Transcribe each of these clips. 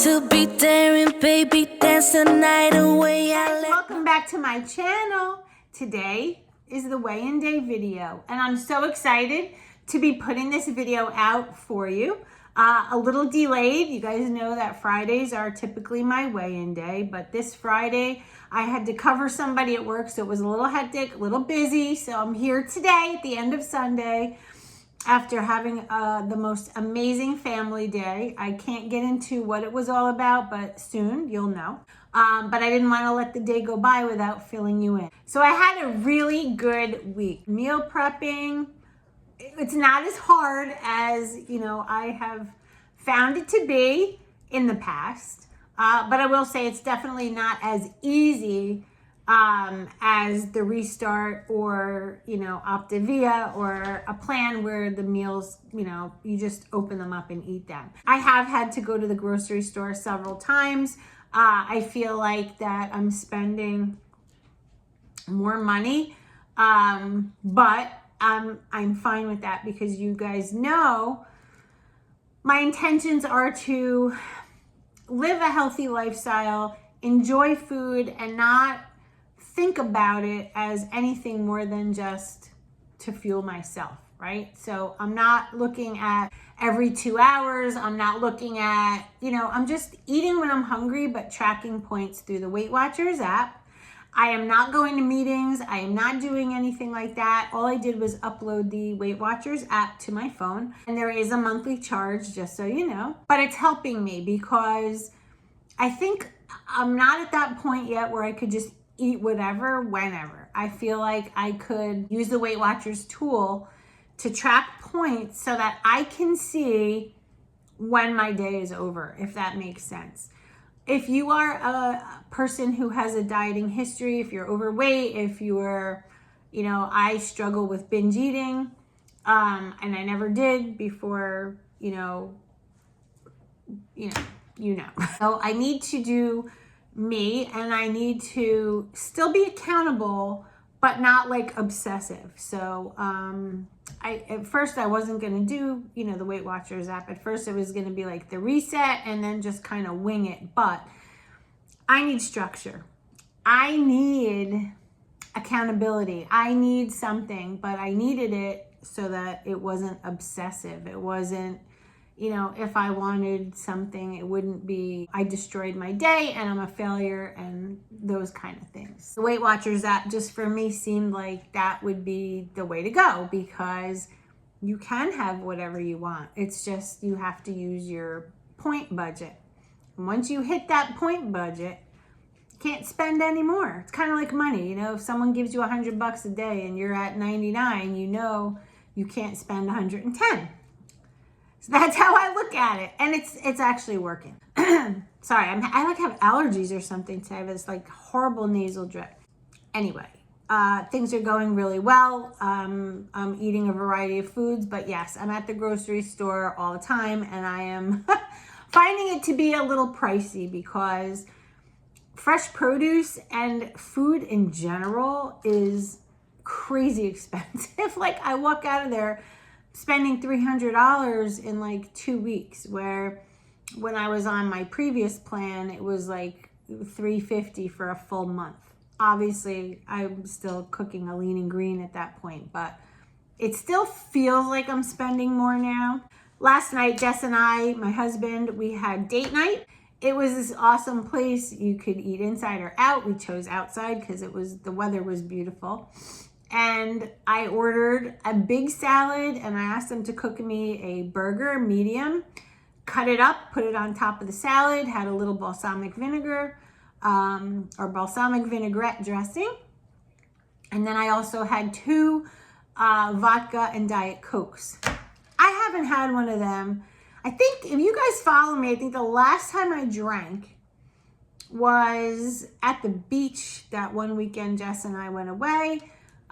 to be there and baby dance the night away. Welcome back to my channel. Today is the weigh-in day video, and I'm so excited to be putting this video out for you. A little delayed. You guys know that Fridays are typically my weigh-in day, but this Friday I had to cover somebody at work, so it was a little hectic, a little busy. So I'm here today at the end of Sunday after having the most amazing family day. I can't get into what it was all about, but soon you'll know. But I didn't want to let the day go by without filling you in. So I had a really good week. Meal prepping, it's not as hard as, I have found it to be in the past. But I will say it's definitely not as easy as the Restart or, Optavia or a plan where the meals, you just open them up and eat them. I have had to go to the grocery store several times. I feel like that I'm spending more money, but I'm fine with that because you guys know my intentions are to live a healthy lifestyle, enjoy food, and not think about it as anything more than just to fuel myself, right? So I'm not looking at every 2 hours. I'm not looking at, I'm just eating when I'm hungry, but tracking points through the Weight Watchers app. I am not going to meetings. I am not doing anything like that. All I did was upload the Weight Watchers app to my phone, and there is a monthly charge, just so you know, but it's helping me because I think I'm not at that point yet where I could just eat whatever, whenever. I feel like I could use the Weight Watchers tool to track points so that I can see when my day is over, if that makes sense. If you are a person who has a dieting history, if you're overweight, if you're, I struggle with binge eating, and I never did before, So I need to do me, and I need to still be accountable, but not like obsessive. So at first I wasn't going to do, the Weight Watchers app. At first it was going to be like the reset and then just kind of wing it. But I need structure. I need accountability. I need something, but I needed it so that it wasn't obsessive. It wasn't, if I wanted something, it wouldn't be, I destroyed my day and I'm a failure and those kind of things. The Weight Watchers app just for me seemed like that would be the way to go because you can have whatever you want. It's just you have to use your point budget. And once you hit that point budget, you can't spend any more. It's kind of like money. If someone gives you $100 a day and you're at 99, you can't spend 110. So that's how I look at it. And it's actually working. Sorry, I have allergies or something today. I have this horrible nasal drip. Anyway, things are going really well. I'm eating a variety of foods, but yes, I'm at the grocery store all the time and I am finding it to be a little pricey because fresh produce and food in general is crazy expensive. I walk out of there spending $300 in 2 weeks, where when I was on my previous plan, it was $350 for a full month. Obviously, I'm still cooking a lean and green at that point, but it still feels like I'm spending more now. Last night, Jess and I, my husband, we had date night. It was this awesome place. You could eat inside or out. We chose outside because the weather was beautiful. And I ordered a big salad and I asked them to cook me a burger, medium, cut it up, put it on top of the salad, had a little balsamic vinegar or balsamic vinaigrette dressing. And then I also had 2 vodka and Diet Cokes. I haven't had one of them. I think if you guys follow me, I think the last time I drank was at the beach that one weekend Jess and I went away.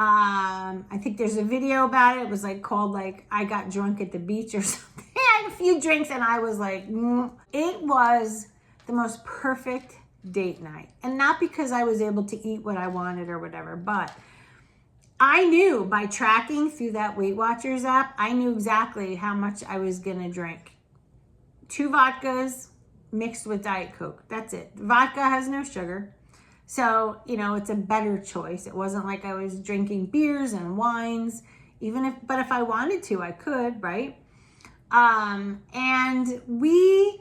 I think there's a video about it. It was called I got drunk at the beach or something. I had a few drinks and I was It was the most perfect date night. And not because I was able to eat what I wanted or whatever, but I knew by tracking through that Weight Watchers app, I knew exactly how much I was going to drink. 2 vodkas, mixed with Diet Coke. That's it. Vodka has no sugar. So, it's a better choice. It wasn't like I was drinking beers and wines, but if I wanted to, I could, right? And we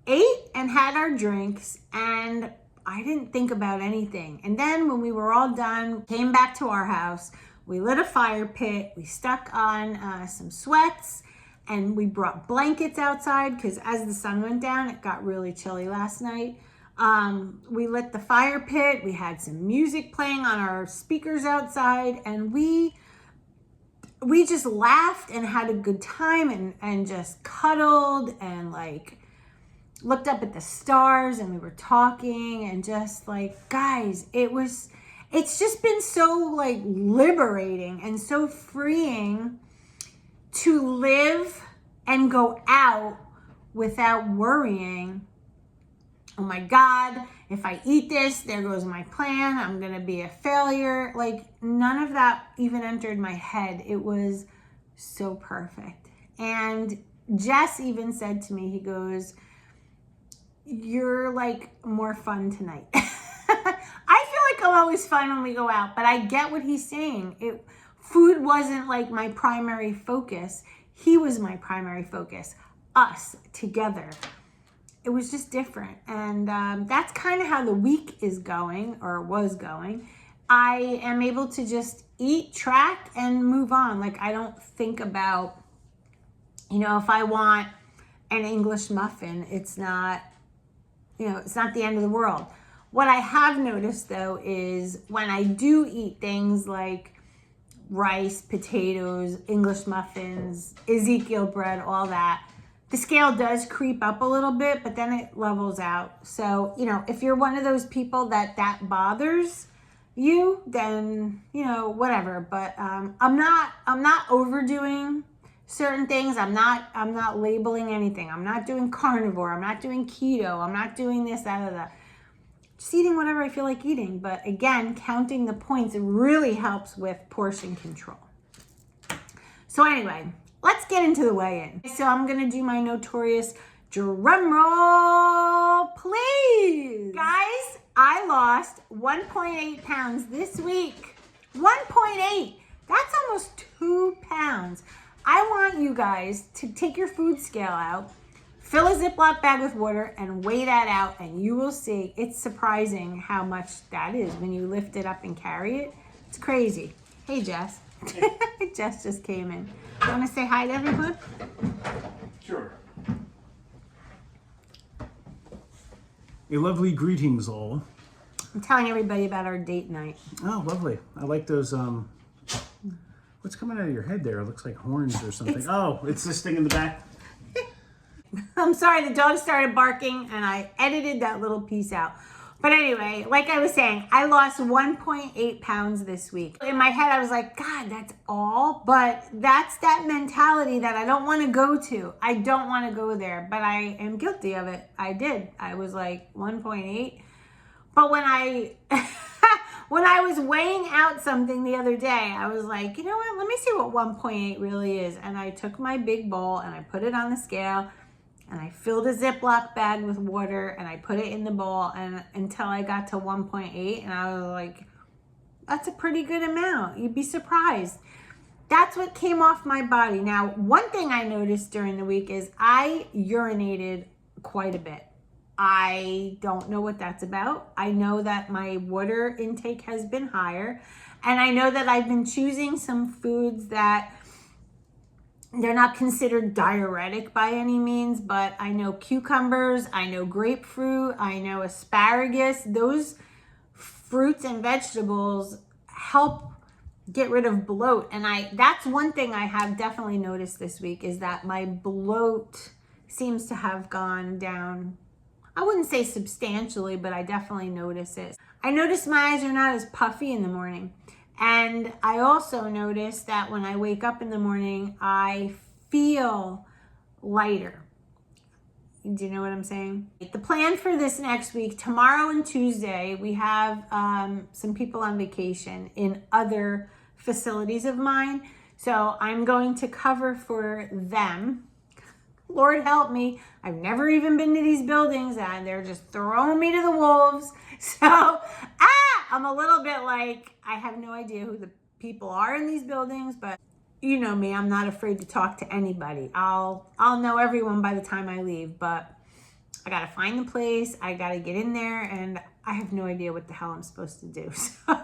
ate and had our drinks, and I didn't think about anything. And then when we were all done, came back to our house, we lit a fire pit, we stuck on some sweats, and we brought blankets outside because as the sun went down, it got really chilly last night. We lit the fire pit, we had some music playing on our speakers outside, and we just laughed and had a good time and just cuddled and looked up at the stars, and we were talking and just guys, it's just been so liberating and so freeing to live and go out without worrying, oh my God, if I eat this, there goes my plan, I'm gonna be a failure. None of that even entered my head. It was so perfect. And Jess even said to me, he goes, you're more fun tonight. I feel like I'm always fun when we go out, but I get what he's saying. Food wasn't my primary focus. He was my primary focus. Us together. It was just different. And that's kind of how the week is going, or was going. I am able to just eat, track, and move on. I don't think about, if I want an English muffin, it's not the end of the world. What I have noticed though is when I do eat things like rice, potatoes, English muffins, Ezekiel bread, all that, the scale does creep up a little bit, but then it levels out. So, if you're one of those people that bothers you, then, whatever. But I'm not overdoing certain things. I'm not labeling anything. I'm not doing carnivore. I'm not doing keto. I'm not doing this, that, or that. Just eating whatever I feel like eating. But again, counting the points really helps with portion control. So anyway, let's get into the weigh-in. So I'm going to do my notorious drum roll, please. Guys, I lost 1.8 pounds this week. 1.8. That's almost 2 pounds. I want you guys to take your food scale out, fill a Ziploc bag with water, and weigh that out, and you will see it's surprising how much that is when you lift it up and carry it. It's crazy. Hey, Jess. Jess just came in. You want to say hi to everyone? Sure. A lovely greetings, all. I'm telling everybody about our date night. Oh, lovely. I like those, what's coming out of your head there? It looks like horns or something. It's this thing in the back. I'm sorry, the dog started barking and I edited that little piece out. But anyway, like I was saying, I lost 1.8 pounds this week. In my head, I was like, God, that's all? But that's that mentality that I don't want to go to. I don't want to go there, but I am guilty of it. I did. I was like 1.8. But when I was weighing out something the other day, I was like, you know what? Let me see what 1.8 really is. And I took my big bowl and I put it on the scale. And I filled a Ziploc bag with water and I put it in the bowl and until I got to 1.8 and I was like, that's a pretty good amount. You'd be surprised. That's what came off my body. Now, one thing I noticed during the week is I urinated quite a bit. I don't know what that's about. I know that my water intake has been higher and I know that I've been choosing some foods that they're not considered diuretic by any means, but I know cucumbers, I know grapefruit, I know asparagus. Those fruits and vegetables help get rid of bloat. And that's one thing I have definitely noticed this week is that my bloat seems to have gone down. I wouldn't say substantially, but I definitely notice it. I notice my eyes are not as puffy in the morning. And I also notice that when I wake up in the morning, I feel lighter. Do you know what I'm saying? The plan for this next week, tomorrow and Tuesday, we have some people on vacation in other facilities of mine. So I'm going to cover for them. Lord help me. I've never even been to these buildings and they're just throwing me to the wolves. So, I'm a little bit like, I have no idea who the people are in these buildings, but you know me, I'm not afraid to talk to anybody. I'll know everyone by the time I leave, but I gotta find the place, I gotta get in there, and I have no idea what the hell I'm supposed to do. So,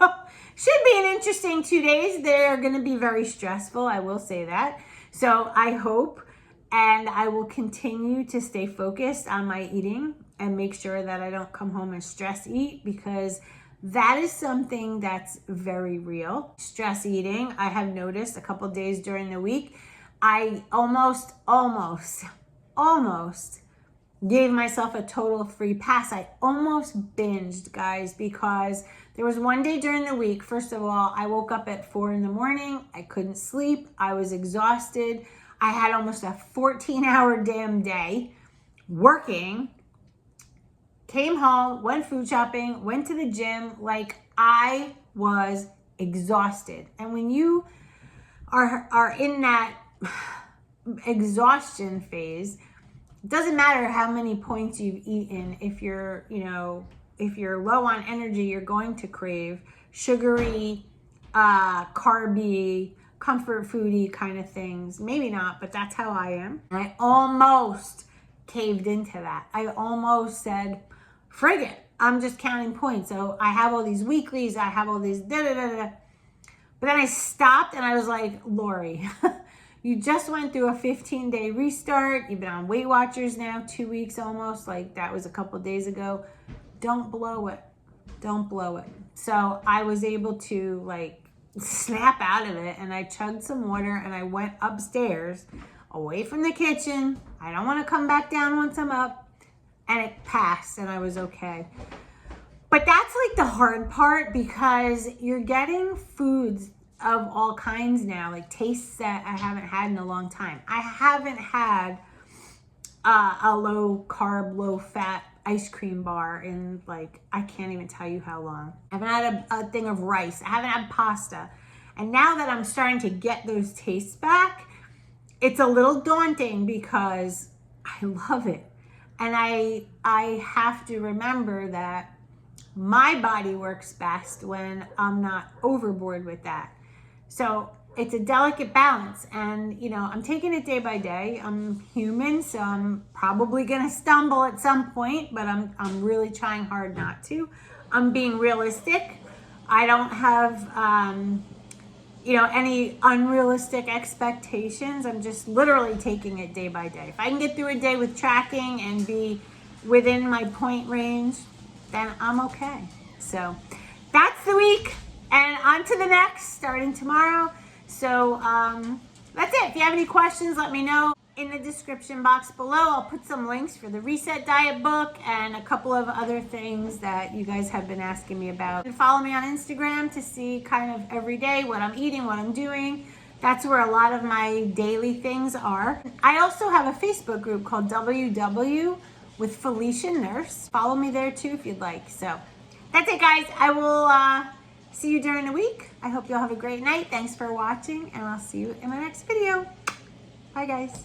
should be an interesting 2 days. They're gonna be very stressful, I will say that. So I hope, and I will continue to stay focused on my eating and make sure that I don't come home and stress eat, because that is something that's very real. Stress eating, I have noticed a couple days during the week, I almost gave myself a total free pass. I almost binged, guys, because there was one day during the week, first of all, I woke up at 4 in the morning. I couldn't sleep. I was exhausted. I had almost a 14-hour damn day working. Came home, went food shopping, went to the gym. Like, I was exhausted. And when you are in that exhaustion phase, it doesn't matter how many points you've eaten. If you're low on energy, you're going to crave sugary, carby, comfort foody kind of things. Maybe not, but that's how I am. And I almost caved into that. I almost said, frig it, I'm just counting points. So I have all these weeklies, I have all these da-da-da-da. But then I stopped and I was like, Lori, you just went through a 15-day restart. You've been on Weight Watchers now, 2 weeks almost. Like, that was a couple days ago. Don't blow it. Don't blow it. So I was able to, like, snap out of it, and I chugged some water and I went upstairs away from the kitchen. I don't want to come back down once I'm up. And it passed and I was okay. But that's like the hard part, because you're getting foods of all kinds now, like tastes that I haven't had in a long time. I haven't had a low carb, low fat ice cream bar in, like, I can't even tell you how long. I haven't had a thing of rice. I haven't had pasta. And now that I'm starting to get those tastes back, it's a little daunting because I love it. And I have to remember that my body works best when I'm not overboard with that. So it's a delicate balance, and I'm taking it day by day. I'm human, so I'm probably gonna stumble at some point, but I'm really trying hard not to. I'm being realistic. I don't have any unrealistic expectations. I'm just literally taking it day by day. If I can get through a day with tracking and be within my point range, then I'm okay. So that's the week, and on to the next, starting tomorrow. So that's it. If you have any questions, let me know. In the description box below, I'll put some links for the Reset Diet book and a couple of other things that you guys have been asking me about. And follow me on Instagram to see kind of every day what I'm eating, what I'm doing. That's where a lot of my daily things are. I also have a Facebook group called WW with Feliciannurse. Follow me there too if you'd like. So that's it, guys. I will see you during the week. I hope you'll have a great night. Thanks for watching, and I'll see you in my next video. Bye, guys.